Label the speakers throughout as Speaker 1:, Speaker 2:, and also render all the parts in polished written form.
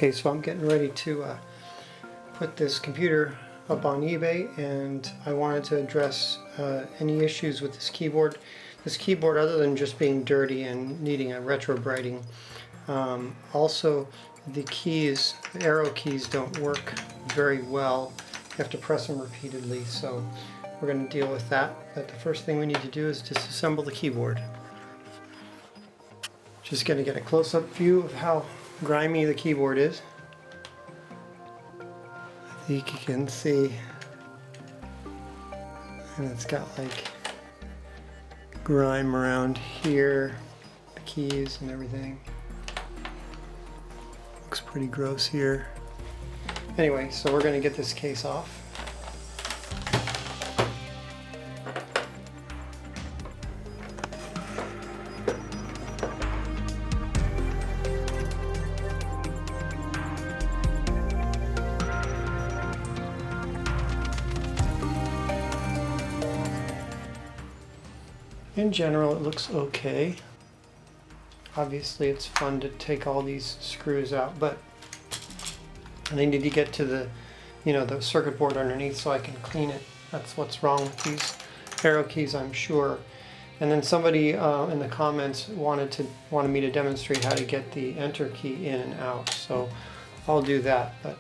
Speaker 1: Okay, so I'm getting ready to put this computer up on eBay, and I wanted to address any issues with this keyboard. This keyboard, other than just being dirty and needing a retrobriting, also the keys, the arrow keys, don't work very well. You have to press them repeatedly, so we're going to deal with that. But the first thing we need to do is disassemble the keyboard. Just going to get a close-up view of how grimy the keyboard is. I think you can see, and it's got like grime around here, the keys and everything. Looks pretty gross here. Anyway, so we're going to get this case off. In general, it looks okay. Obviously, it's fun to take all these screws out, but I need to get to the, the circuit board underneath so I can clean it. That's what's wrong with these arrow keys, I'm sure. And then somebody in the comments wanted me to demonstrate how to get the enter key in and out. So I'll do that. But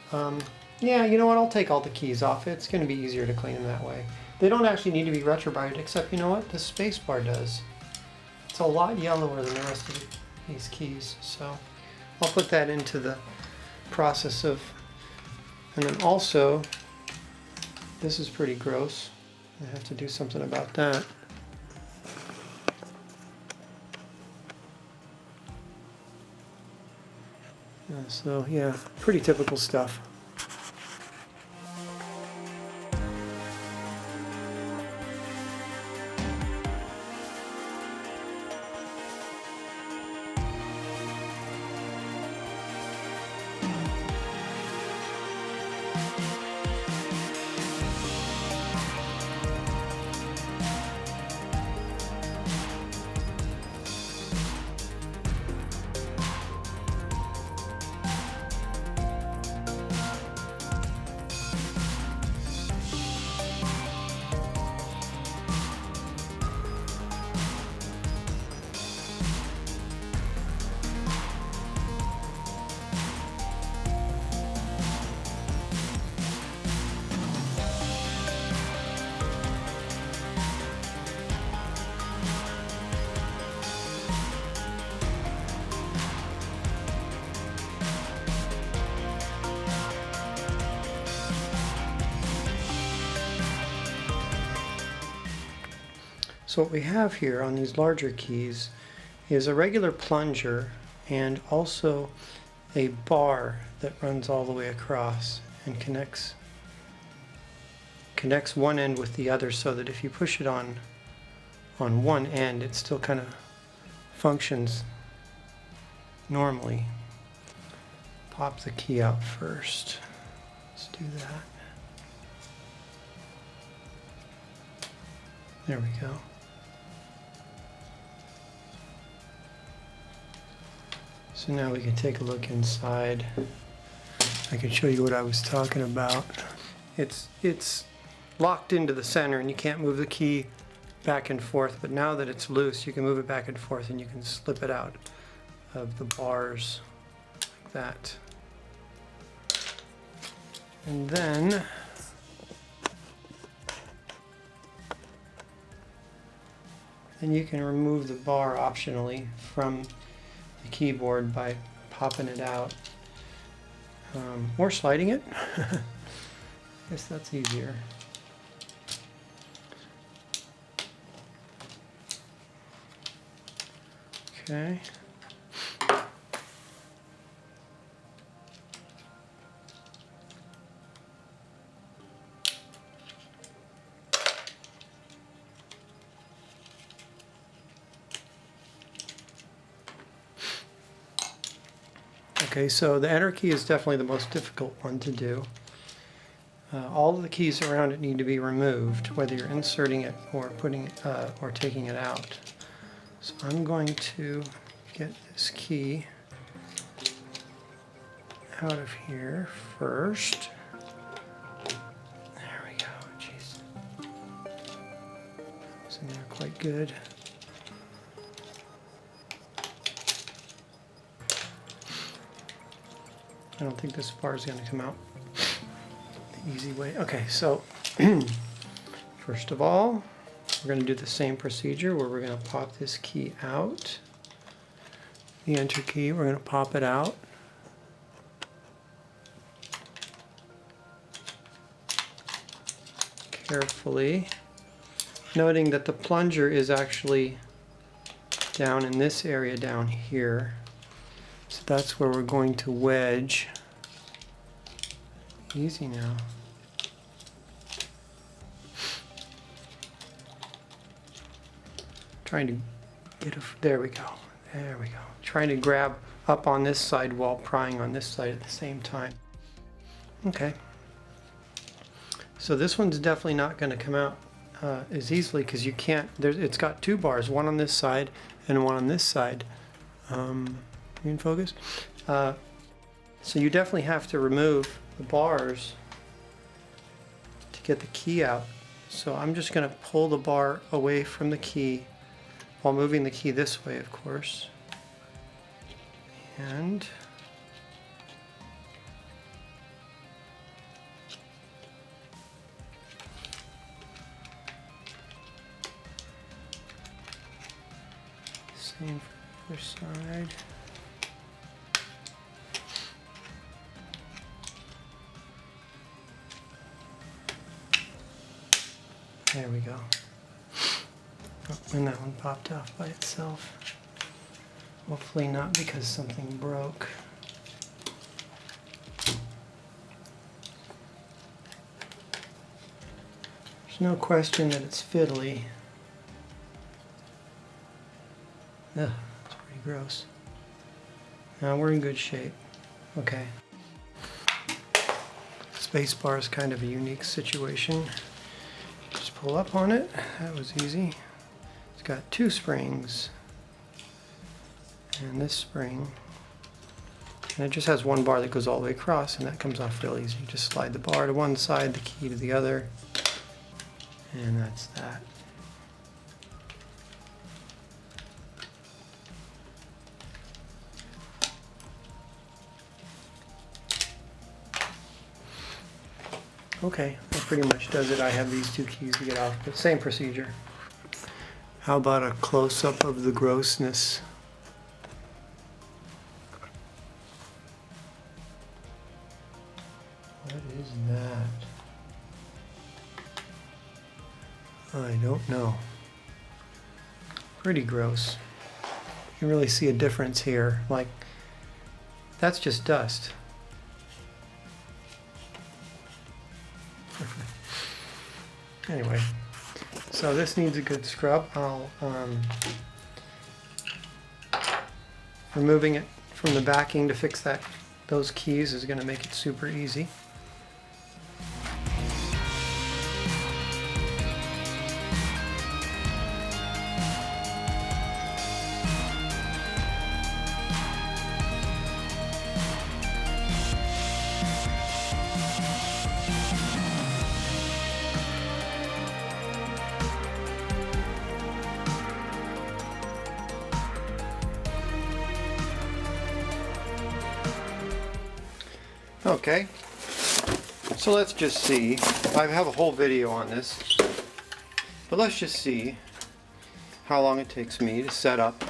Speaker 1: yeah, you know what? I'll take all the keys off. It's going to be easier to clean them that way. They don't actually need to be retrobrited, except you know what? The Spacebar does. It's a lot yellower than the rest of these keys. So I'll put that into the process of. And then also, this is pretty gross. I have to do something about that. So yeah, pretty typical stuff. So what we have here on these larger keys is a regular plunger and also a bar that runs all the way across and connects one end with the other, so that if you push it on one end, it still kind of functions normally. Pop the key out first. Let's do that. There we go. So now we can take a look inside. I can show you what I was talking about. It's locked into the center and you can't move the key back and forth, but now that it's loose, you can move it back and forth and you can slip it out of the bars like that. And then you can remove the bar optionally from the keyboard by popping it out or sliding it. I guess that's easier. Okay. Okay, so the enter key is definitely the most difficult one to do. All of the keys around it need to be removed, whether you're inserting it or putting it, or taking it out. So I'm going to get this key out of here first. There we go. Jeez. It's in there quite good. I don't think this bar is going to come out the easy way. Okay, so first of all, we're going to do the same procedure where we're going to pop this key out. The enter key, we're going to pop it out. Carefully, noting that the plunger is actually down in this area down here. So that's where we're going to wedge. Easy now. Trying to get there we go. There we go. Trying to grab up on this side while prying on this side at the same time. Okay. So this one's definitely not going to come out as easily because you can't. It's got two bars, one on this side and one on this side. In focus. So you definitely have to remove the bars to get the key out. So I'm just going to pull the bar away from the key while moving the key this way, of course. And same for the other side. There we go. Oh, and that one popped off by itself. Hopefully not because something broke. There's no question that it's fiddly. Ugh, it's pretty gross. Now we're in good shape. Okay. Spacebar is kind of a unique situation. Just pull up on it. That was easy. It's got two springs. And this spring. And it just has one bar that goes all the way across, and that comes off real easy. You just slide the bar to one side, the key to the other. And that's that. Okay, that pretty much does it. I have these two keys to get off, but same procedure. How about a close-up of the grossness? What is that? I don't know. Pretty gross. You can really see a difference here. Like, that's just dust. Anyway, so this needs a good scrub. I'll removing it from the backing to fix those keys is going to make it super easy. Okay, so let's just see. I have a whole video on this, but let's just see how long it takes me to set up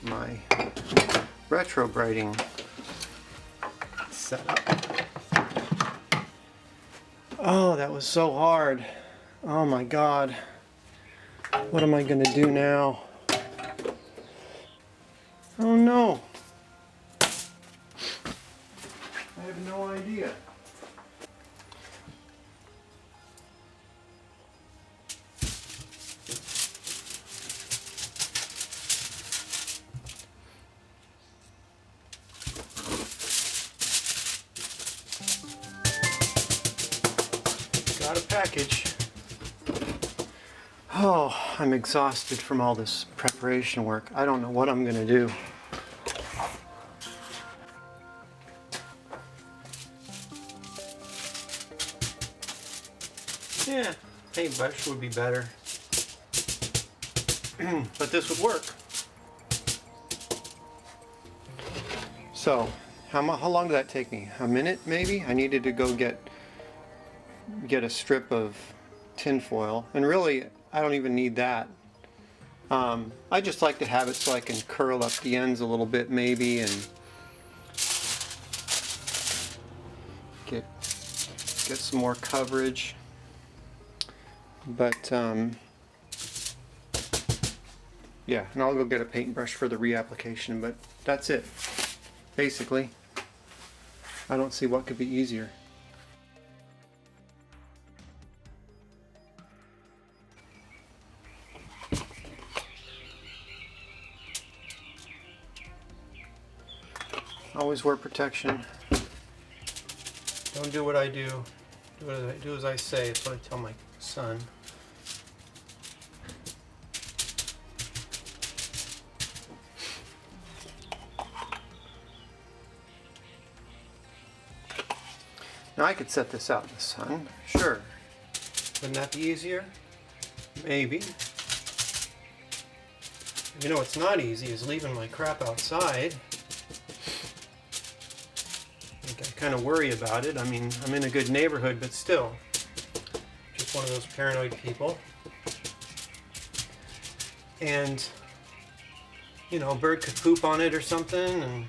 Speaker 1: my retrobriting setup. Oh, that was so hard. Oh my God. What am I going to do now? Oh no! I have no idea. Got a package. Oh, I'm exhausted from all this preparation work. I don't know what I'm going to do. Yeah, paintbrush would be better. But this would work. So, how long did that take me? A minute maybe? I needed to go get a strip of tin foil, and really I don't even need that. I just like to have it so I can curl up the ends a little bit maybe and get some more coverage. But yeah, and I'll go get a paintbrush for the reapplication, but that's it. Basically, I don't see what could be easier. Always wear protection. Don't do what I do. Do as I say. That's what I tell my son. Now I could set this out in the sun. Sure. Wouldn't that be easier? Maybe. You know what's not easy is leaving my crap outside. I kind of worry about it. I mean, I'm in a good neighborhood, but still. Just one of those paranoid people. And, you know, a bird could poop on it or something, and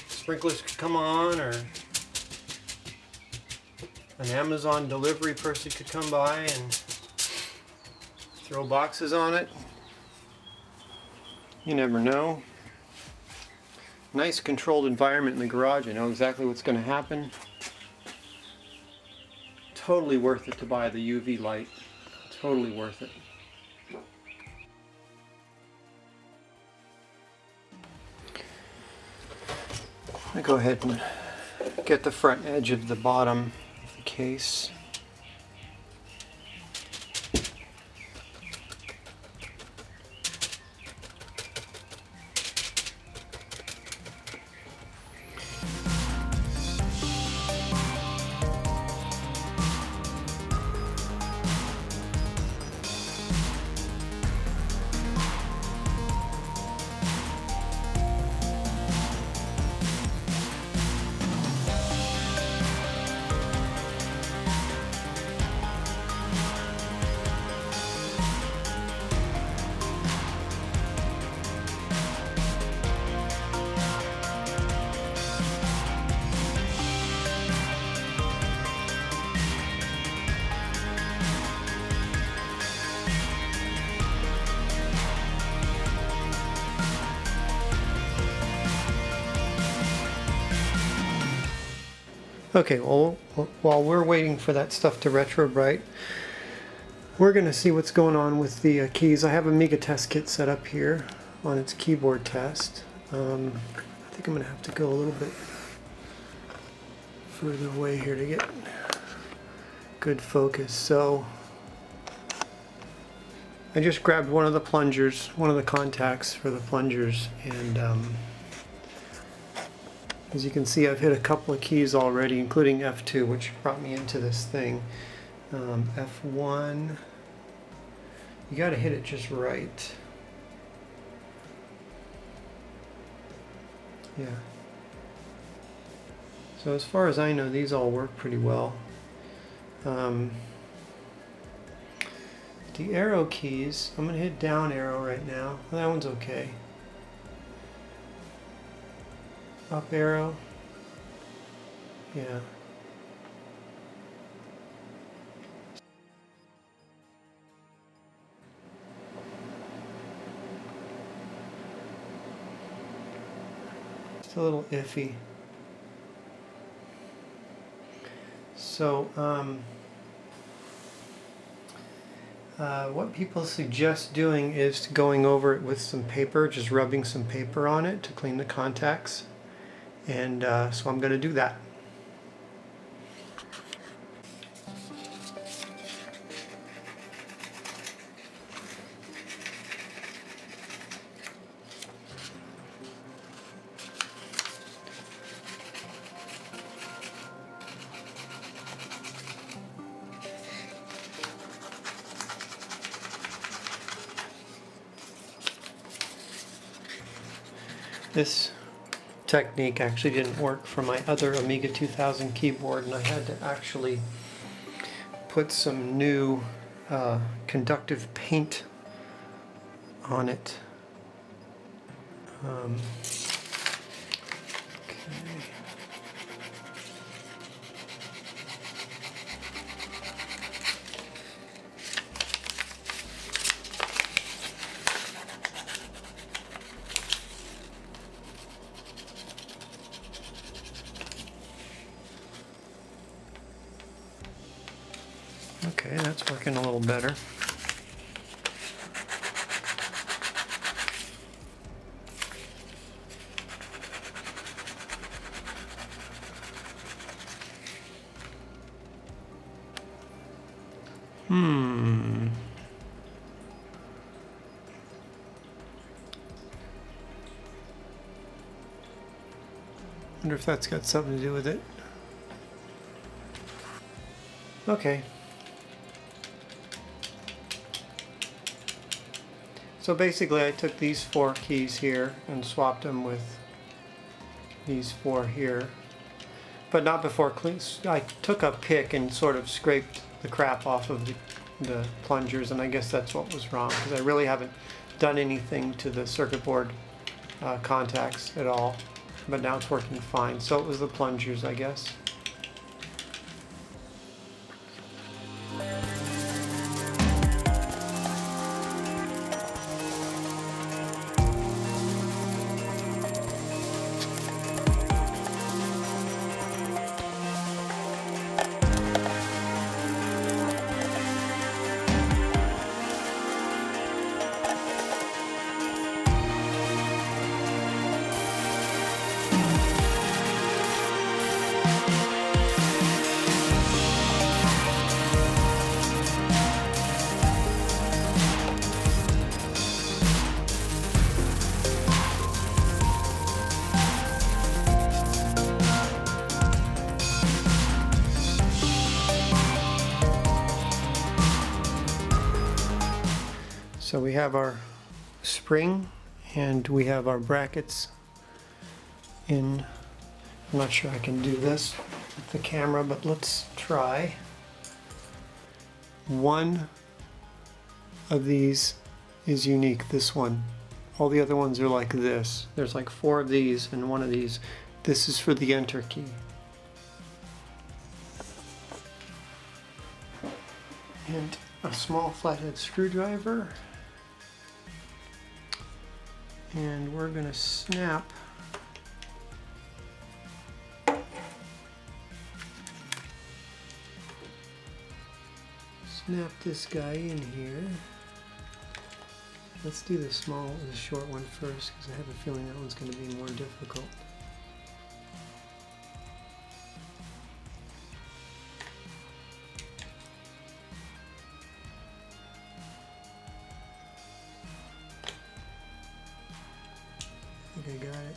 Speaker 1: sprinklers could come on, or an Amazon delivery person could come by and throw boxes on it. You never know. Nice controlled environment in the garage. I know exactly what's going to happen. Totally worth it to buy the UV light. Totally worth it. I'm going to go ahead and get the front edge of the bottom of the case. Okay, well, while we're waiting for that stuff to Retrobrite, we're going to see what's going on with the keys. I have a Amiga test kit set up here on its keyboard test. I think I'm going to have to go a little bit further away here to get good focus. So I just grabbed one of the plungers, one of the contacts for the plungers, and as you can see, I've hit a couple of keys already, including F2, which brought me into this thing. F1, you got to hit it just right. Yeah. So as far as I know, these all work pretty well. The arrow keys, I'm going to hit down arrow right now. That one's okay. Up arrow, yeah. It's a little iffy. So, what people suggest doing is going over it with some paper, just rubbing some paper on it to clean the contacts. And so I'm going to do that. This technique actually didn't work for my other Amiga 2000 keyboard, and I had to actually put some new conductive paint on it. Okay. Okay, that's working a little better. Wonder if that's got something to do with it. Okay. So basically I took these 4 keys here and swapped them with these 4 here. But not before I took a pick and sort of scraped the crap off of the plungers, and I guess that's what was wrong, because I really haven't done anything to the circuit board contacts at all. But now it's working fine. So it was the plungers, I guess. So we have our spring and we have our brackets in. I'm not sure I can do this with the camera, but let's try. One of these is unique, this one. All the other ones are like this. There's like 4 of these and 1 of these. This is for the enter key. And a small flathead screwdriver. And we're going to snap this guy in here. Let's do the short one first, because I have a feeling that one's going to be more difficult. I think I got it.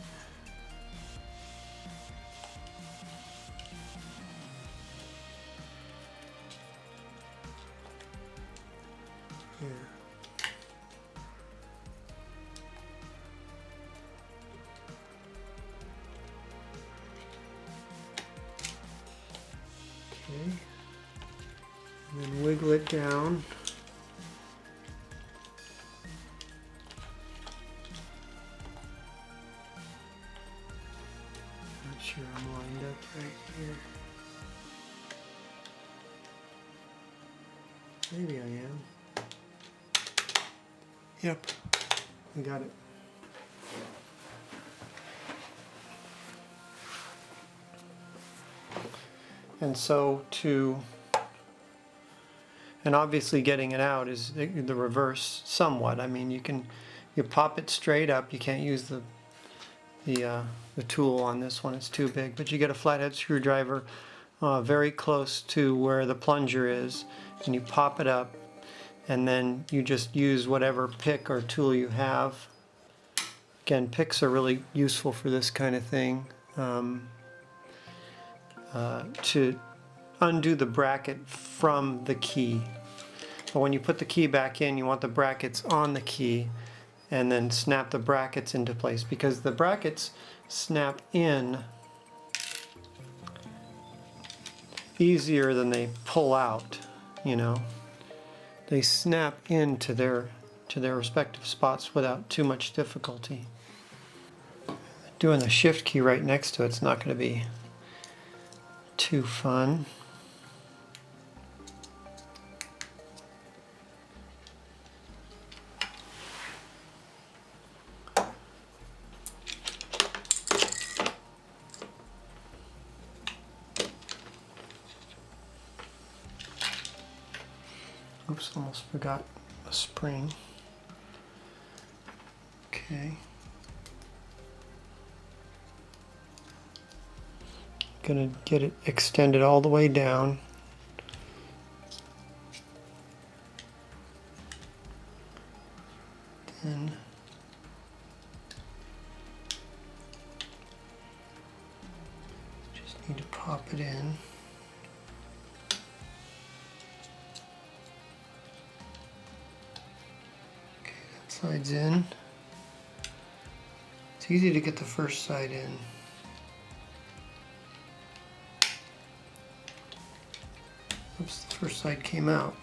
Speaker 1: Here. Okay. And then wiggle it down. Not sure I'm lined up right here. Maybe I am. Yep, I got it. And so and obviously getting it out is the reverse somewhat. I mean, you pop it straight up. You can't use the tool on this one, it's too big, but you get a flathead screwdriver very close to where the plunger is, and you pop it up, and then you just use whatever pick or tool you have. Again, picks are really useful for this kind of thing, to undo the bracket from the key. But when you put the key back in, you want the brackets on the key, and then snap the brackets into place, because the brackets snap in easier than they pull out, you know. They snap into their respective spots without too much difficulty. Doing the shift key right next to it's not going to be too fun. Oops, almost forgot a spring. Okay. Gonna get it extended all the way down. Then just need to pop it in. Okay, that side's in. It's easy to get the first side in. Oops, the first side came out.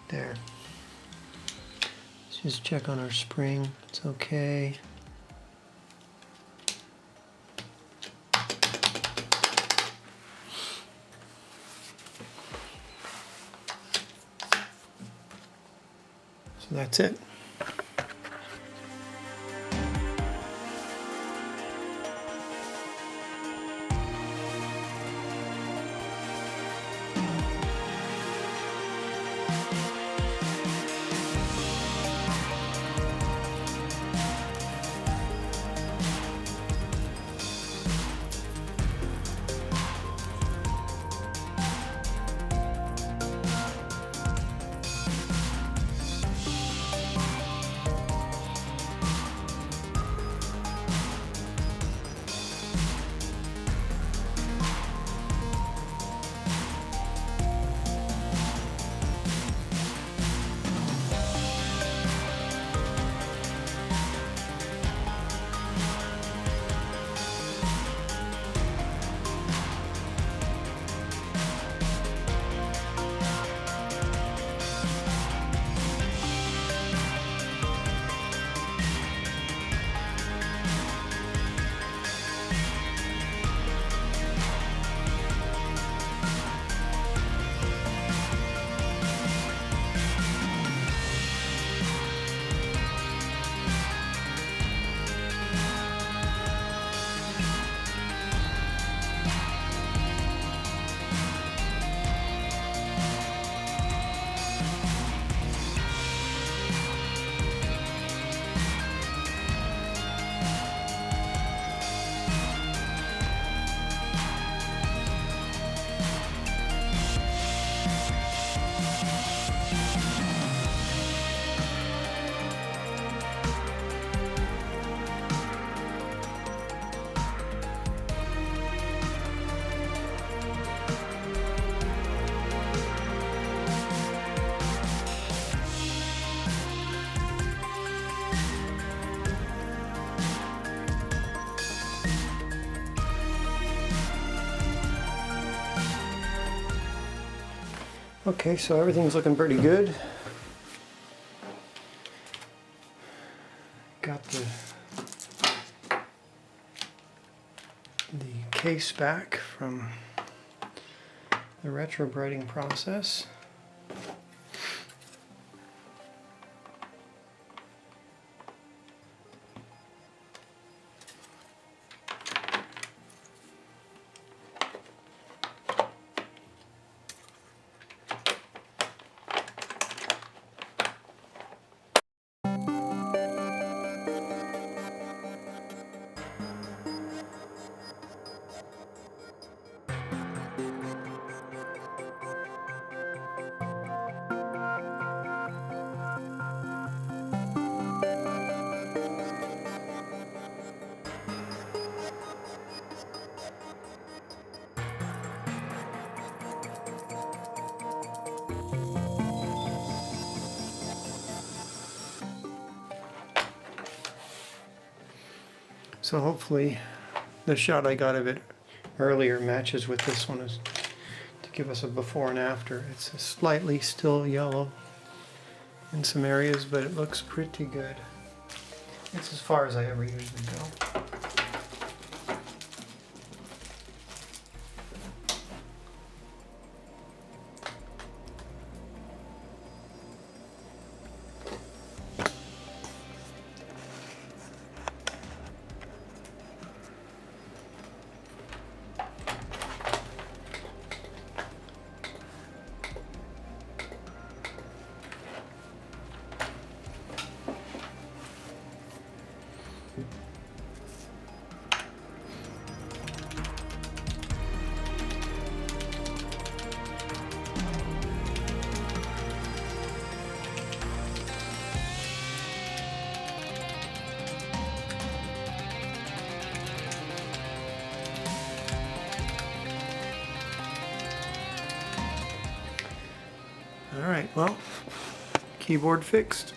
Speaker 1: There. Let's just check on our spring. It's okay. So that's it. Okay, so everything's looking pretty good. Got the case back from the retrobriting process. So hopefully the shot I got of it earlier matches with this one, is to give us a before and after. It's slightly still yellow in some areas, but it looks pretty good. It's as far as I ever usually go. Alright, well, keyboard fixed.